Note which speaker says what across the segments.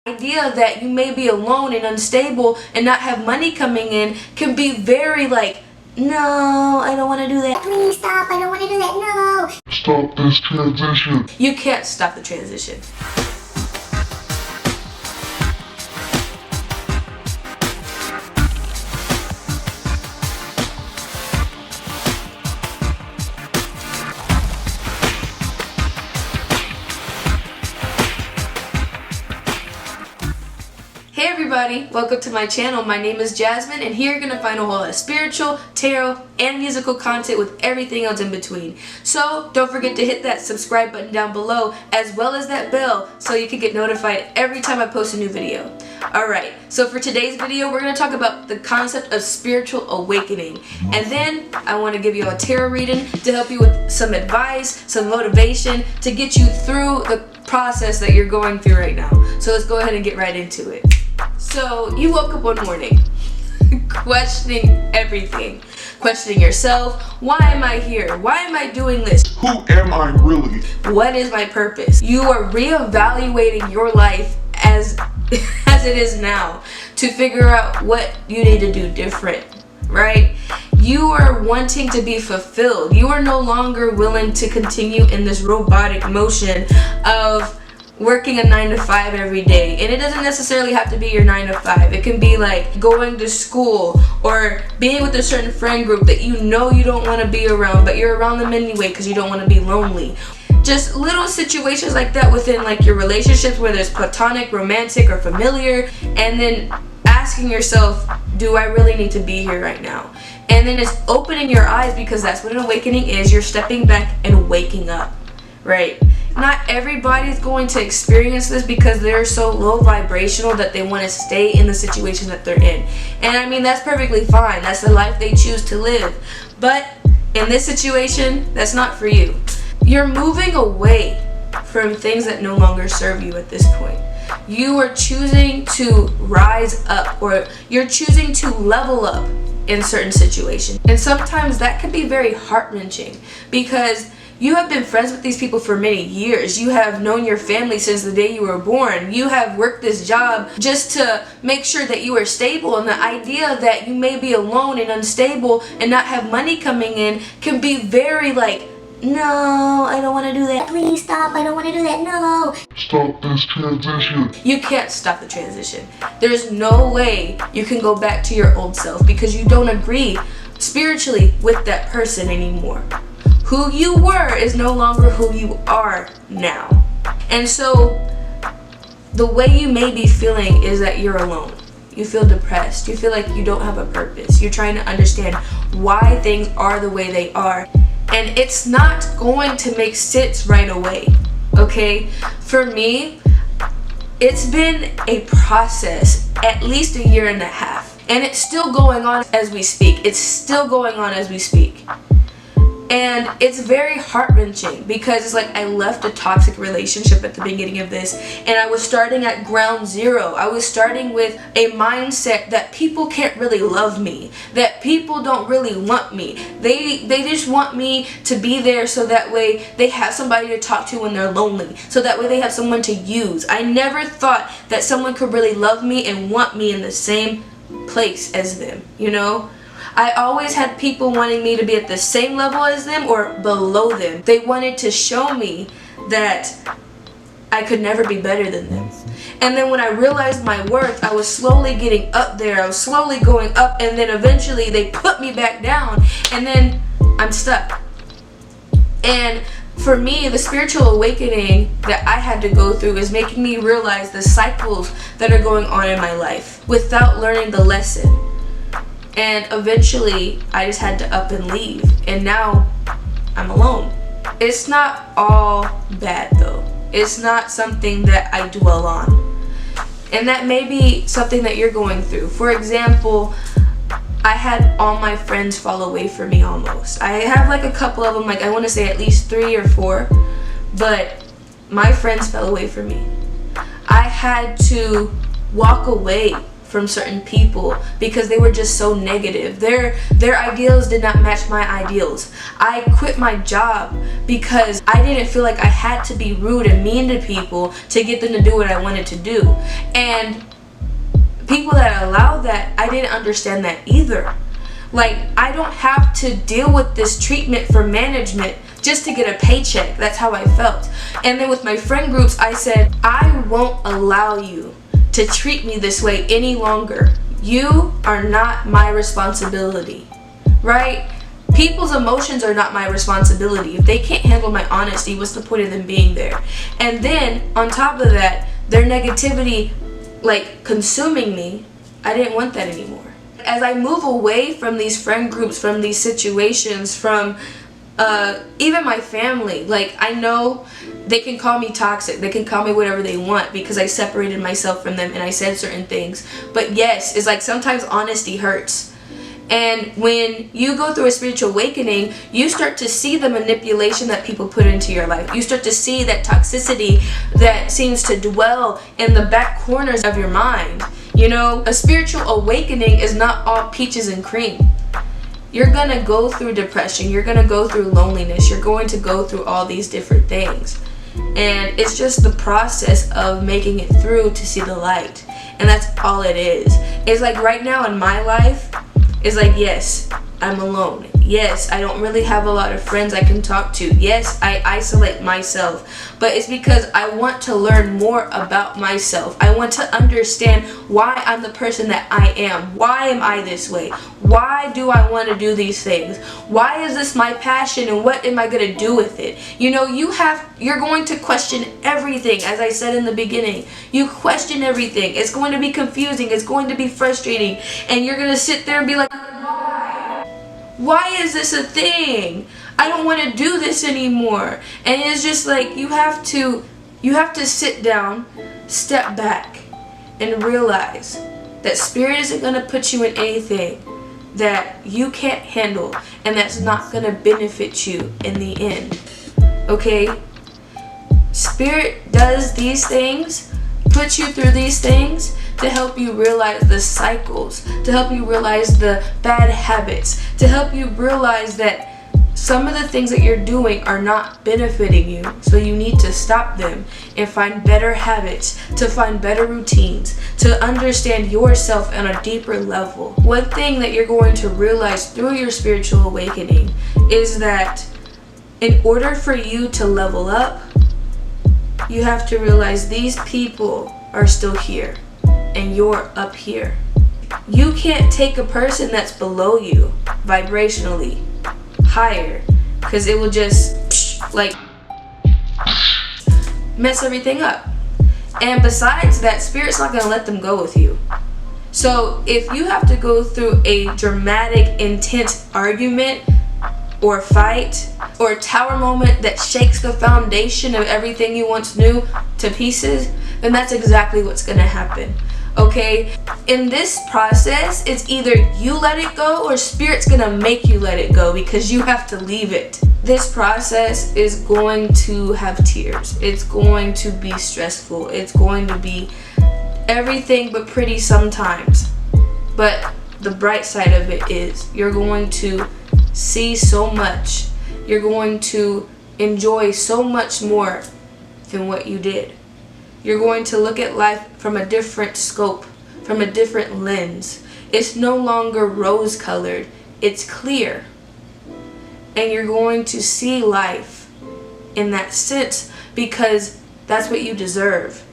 Speaker 1: idea that you may be alone and unstable and not have money coming in can be very like, no, I don't want to do that.
Speaker 2: Please stop, I don't want to do that, no.
Speaker 3: Stop this transition.
Speaker 1: You can't stop the transition. Hey everybody, welcome to my channel. My name is Jasmine, and here you're going to find a whole lot of spiritual, tarot, and musical content with everything else in between. So don't forget to hit that subscribe button down below, as well as that bell, so you can get notified every time I post a new video. Alright, so for today's video, we're going to talk about the concept of spiritual awakening. And then I want to give you a tarot reading to help you with some advice, some motivation, to get you through the process that you're going through right now. So let's go ahead and get right into it. So you woke up one morning questioning everything, questioning yourself. Why am I here? Why am I doing this?
Speaker 3: Who am I really?
Speaker 1: What is my purpose? You are reevaluating your life as it is now to figure out what you need to do different, right? You are wanting to be fulfilled. You are no longer willing to continue in this robotic motion of working a 9-to-5 every day. And it doesn't necessarily have to be your 9-to-5. It can be like going to school or being with a certain friend group that you know you don't want to be around, but you're around them anyway because you don't want to be lonely. Just little situations like that within like your relationships, whether it's platonic, romantic, or familiar, and then asking yourself, do I really need to be here right now? And then it's opening your eyes, because that's what an awakening is. You're stepping back and waking up, right? Not everybody's going to experience this because they're so low vibrational that they want to stay in the situation that they're in. And I mean, that's perfectly fine. That's the life they choose to live. But in this situation, that's not for you. You're moving away from things that no longer serve you at this point. You are choosing to rise up, or you're choosing to level up in certain situations. And sometimes that can be very heart-wrenching, because you have been friends with these people for many years. You have known your family since the day you were born. You have worked this job just to make sure that you are stable. And the idea that you may be alone and unstable and not have money coming in can be very like, no, I don't want to do that.
Speaker 2: Please stop, I don't want to do that, no.
Speaker 3: Stop this transition.
Speaker 1: You can't stop the transition. There's no way you can go back to your old self because you don't agree spiritually with that person anymore. Who you were is no longer who you are now. And so the way you may be feeling is that you're alone. You feel depressed. You feel like you don't have a purpose. You're trying to understand why things are the way they are. And it's not going to make sense right away, okay? For me, it's been a process, at least 1.5 years. And it's still going on as we speak. It's still going on as we speak. And it's very heart-wrenching because it's like I left a toxic relationship at the beginning of this, and I was starting at ground zero. I was starting with a mindset that people can't really love me, that people don't really want me. They just want me to be there so that way they have somebody to talk to when they're lonely, so that way they have someone to use. I never thought that someone could really love me and want me in the same place as them, you know? I always had people wanting me to be at the same level as them or below them. They wanted to show me that I could never be better than them. And then when I realized my worth, I was slowly getting up there. I was slowly going up, and then eventually they put me back down, and then I'm stuck. And for me, the spiritual awakening that I had to go through is making me realize the cycles that are going on in my life without learning the lesson. And eventually, I just had to up and leave. And now, I'm alone. It's not all bad though. It's not something that I dwell on. And that may be something that you're going through. For example, I had all my friends fall away from me almost. I have like a couple of them, like I want to say at least 3 or 4. But my friends fell away from me. I had to walk away from certain people because they were just so negative. Their ideals did not match my ideals. I quit my job because I didn't feel like I had to be rude and mean to people to get them to do what I wanted to do. And people that allow that, I didn't understand that either. Like, I don't have to deal with this treatment for management just to get a paycheck. That's how I felt. And then with my friend groups, I said, I won't allow you to treat me this way any longer. You are not my responsibility, right? People's emotions are not my responsibility. If they can't handle my honesty, what's the point of them being there? And then on top of that, their negativity like consuming me, I didn't want that anymore. As I move away from these friend groups, from these situations, from even my family, like, I know they can call me toxic, they can call me whatever they want because I separated myself from them and I said certain things. But yes, it's like sometimes honesty hurts. And when you go through a spiritual awakening, you start to see the manipulation that people put into your life. You start to see that toxicity that seems to dwell in the back corners of your mind. You know, a spiritual awakening is not all peaches and cream. You're gonna go through depression, you're gonna go through loneliness, you're going to go through all these different things. And it's just the process of making it through to see the light. And that's all it is. It's like right now in my life, it's like, yes, I'm alone. Yes, I don't really have a lot of friends I can talk to. Yes, I isolate myself. But it's because I want to learn more about myself. I want to understand why I'm the person that I am. Why am I this way? Why do I want to do these things? Why is this my passion and what am I going to do with it? You know, you're going to question everything. As I said in the beginning, you question everything. It's going to be confusing. It's going to be frustrating. And you're going to sit there and be like, why is this a thing? I don't want to do this anymore. And it's just like you have to sit down, step back, and realize that spirit isn't going to put you in anything that you can't handle and that's not going to benefit you in the end. Okay? Spirit does these things, puts you through these things to help you realize the cycles, to help you realize the bad habits, to help you realize that some of the things that you're doing are not benefiting you. So you need to stop them and find better habits, to find better routines, to understand yourself on a deeper level. One thing that you're going to realize through your spiritual awakening is that in order for you to level up, you have to realize these people are still here and you're up here. You can't take a person that's below you vibrationally higher, because it will just like mess everything up. And besides that, spirit's not going to let them go with you. So if you have to go through a dramatic, intense argument or fight or a tower moment that shakes the foundation of everything you once knew to pieces, then that's exactly what's going to happen. Okay, in this process, it's either you let it go or spirit's gonna make you let it go because you have to leave it. This process is going to have tears. It's going to be stressful. It's going to be everything but pretty sometimes. But the bright side of it is you're going to see so much. You're going to enjoy so much more than what you did. You're going to look at life from a different scope, from a different lens. It's no longer rose-colored, it's clear. And you're going to see life in that sense because that's what you deserve.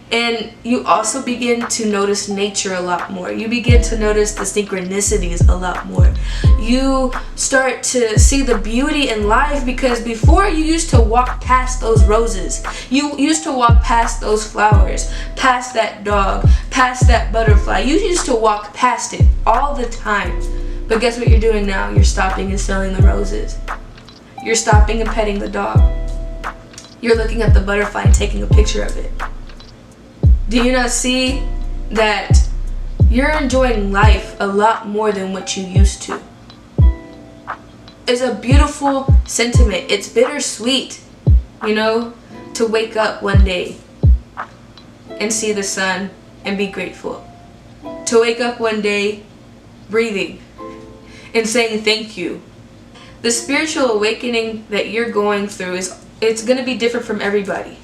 Speaker 1: And you also begin to notice nature a lot more. You begin to notice the synchronicities a lot more. You start to see the beauty in life because before you used to walk past those roses. You used to walk past those flowers, past that dog, past that butterfly. You used to walk past it all the time. But guess what you're doing now? You're stopping and smelling the roses. You're stopping and petting the dog. You're looking at the butterfly and taking a picture of it. Do you not see that you're enjoying life a lot more than what you used to? It's a beautiful sentiment. It's bittersweet, you know, to wake up one day and see the sun and be grateful. to wake up one day breathing and saying thank you. The spiritual awakening that you're going through it's going to be different from everybody.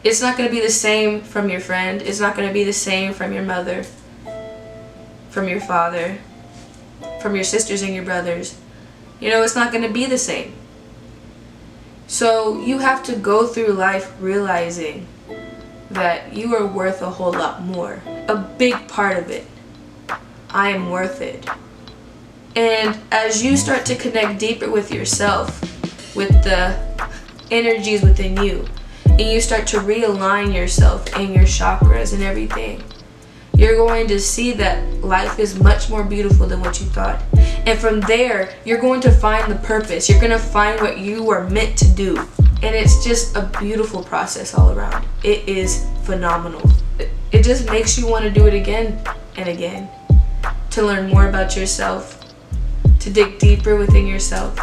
Speaker 1: It's not going to be the same from your friend. It's not going to be the same from your mother, from your father, from your sisters and your brothers. You know, it's not going to be the same. So you have to go through life realizing that you are worth a whole lot more. A big part of it. I am worth it. And as you start to connect deeper with yourself, with the energies within you, and you start to realign yourself and your chakras and everything, you're going to see that life is much more beautiful than what you thought. And from there, you're going to find the purpose. You're going to find what you are meant to do. And it's just a beautiful process all around. It is phenomenal. It just makes you want to do it again and again. To learn more about yourself, to dig deeper within yourself,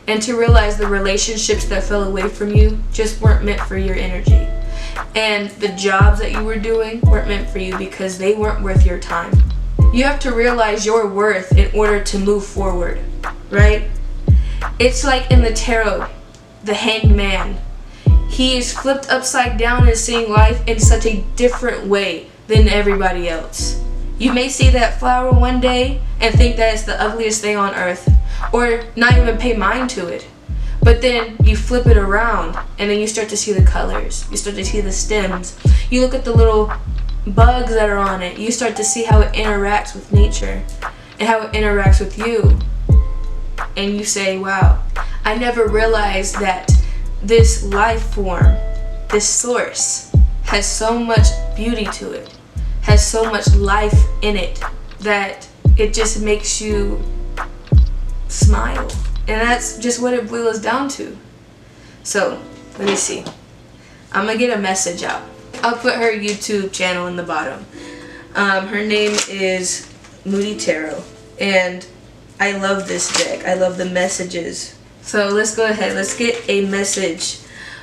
Speaker 1: and to realize the relationships that fell away from you just weren't meant for your energy. And the jobs that you were doing weren't meant for you because they weren't worth your time. You have to realize your worth in order to move forward, right? It's like in the tarot, the hanged man. He is flipped upside down and seeing life in such a different way than everybody else. You may see that flower one day and think that it's the ugliest thing on earth, or not even pay mind to it. But then you flip it around and then you start to see the colors. You start to see the stems. You look at the little bugs that are on it. You start to see how it interacts with nature and how it interacts with you. And you say, wow, I never realized that this life form, this source, has so much beauty to it, has so much life in it, that it just makes you smile. And that's just what it boils down to. So, let me see. I'm gonna get a message out. I'll put her YouTube channel in the bottom. Her name is Moody Tarot. And I love this deck. I love the messages. So let's go ahead. Let's get a message.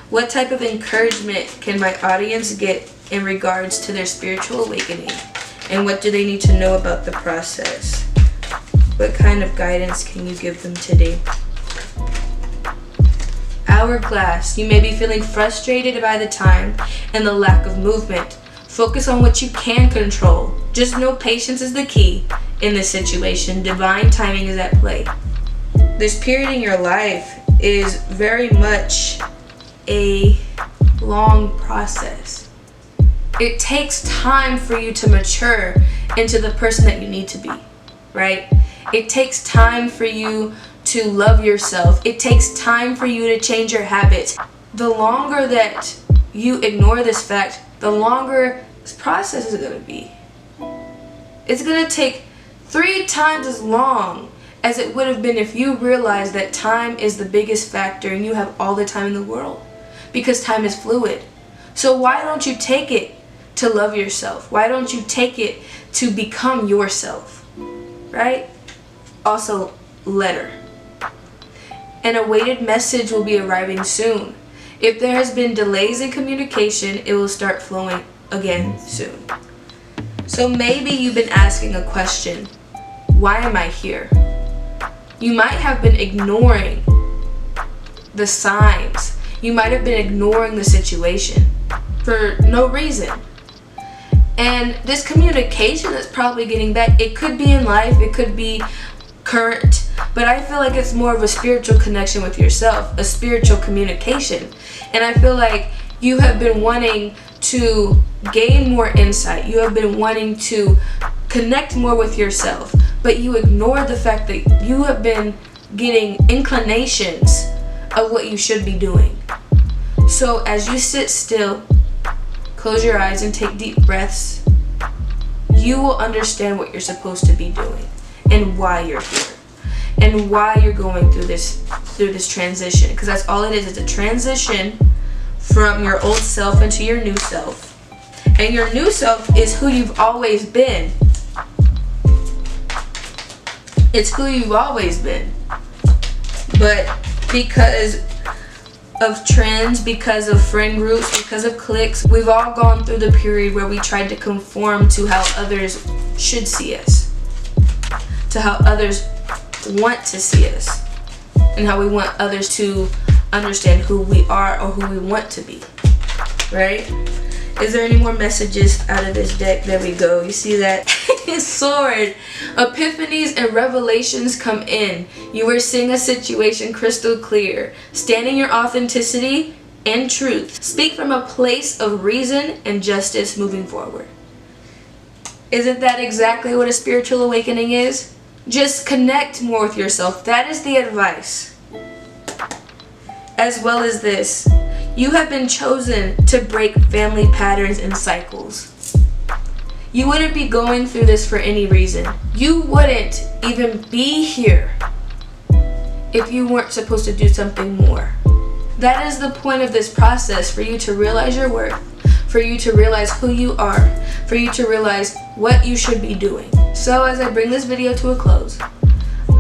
Speaker 1: What type of encouragement can my audience get in regards to their spiritual awakening? And what do they need to know about the process? What kind of guidance can you give them today? Hourglass. You may be feeling frustrated by the time and the lack of movement. Focus on what you can control. Just know patience is the key in this situation. Divine timing is at play. This period in your life is very much a long process. It takes time for you to mature into the person that you need to be, right? It takes time for you to love yourself. It takes time for you to change your habits. The longer that you ignore this fact, the longer this process is going to be. It's going to take 3 times as long as it would have been if you realized that time is the biggest factor and you have all the time in the world, because time is fluid. So why don't you take it to love yourself? Why don't you take it to become yourself, right? Also, letter. An awaited message will be arriving soon. If there has been delays in communication, it will start flowing again soon. So maybe you've been asking a question. Why am I here? You might have been ignoring the signs. You might have been ignoring the situation for no reason. And this communication is probably getting back. It could be in life, it could be current, but I feel like it's more of a spiritual connection with yourself, a spiritual communication. And I feel like you have been wanting to gain more insight. You have been wanting to connect more with yourself, but you ignore the fact that you have been getting inclinations of what you should be doing. So as you sit still, close your eyes and take deep breaths, you will understand what you're supposed to be doing and why you're here and why you're going through this transition, because that's all it is. It's a transition from your old self into your new self. And your new self is who you've always been. It's who you've always been. But because of trends, because of friend groups, because of cliques, we've all gone through the period where we tried to conform to how others should see us, to how others want to see us, and how we want others to understand who we are or who we want to be, right? Is there any more messages out of this deck? There we go. You see that? Sword. Epiphanies and revelations come in. You are seeing a situation crystal clear. Stand in your authenticity and truth. Speak from a place of reason and justice moving forward. Isn't that exactly what a spiritual awakening is? Just connect more with yourself. That is the advice. As well as this. You have been chosen to break family patterns and cycles. You wouldn't be going through this for any reason. You wouldn't even be here if you weren't supposed to do something more. That is the point of this process, for you to realize your worth, for you to realize who you are, for you to realize what you should be doing. So as I bring this video to a close,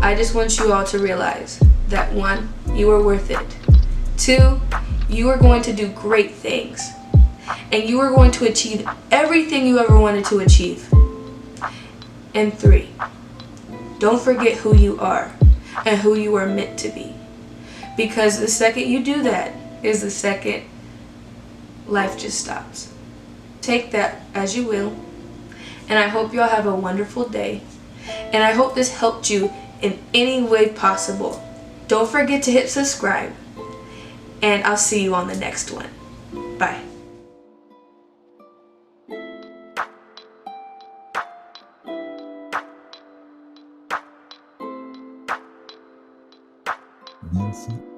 Speaker 1: I just want you all to realize that 1, you are worth it. 2, you are going to do great things, and you are going to achieve everything you ever wanted to achieve. And 3, don't forget who you are and who you are meant to be, because the second you do that is the second life just stops. Take that as you will, and I hope y'all have a wonderful day, and I hope this helped you in any way possible. Don't forget to hit subscribe, and I'll see you on the next one. Bye.
Speaker 4: Winsy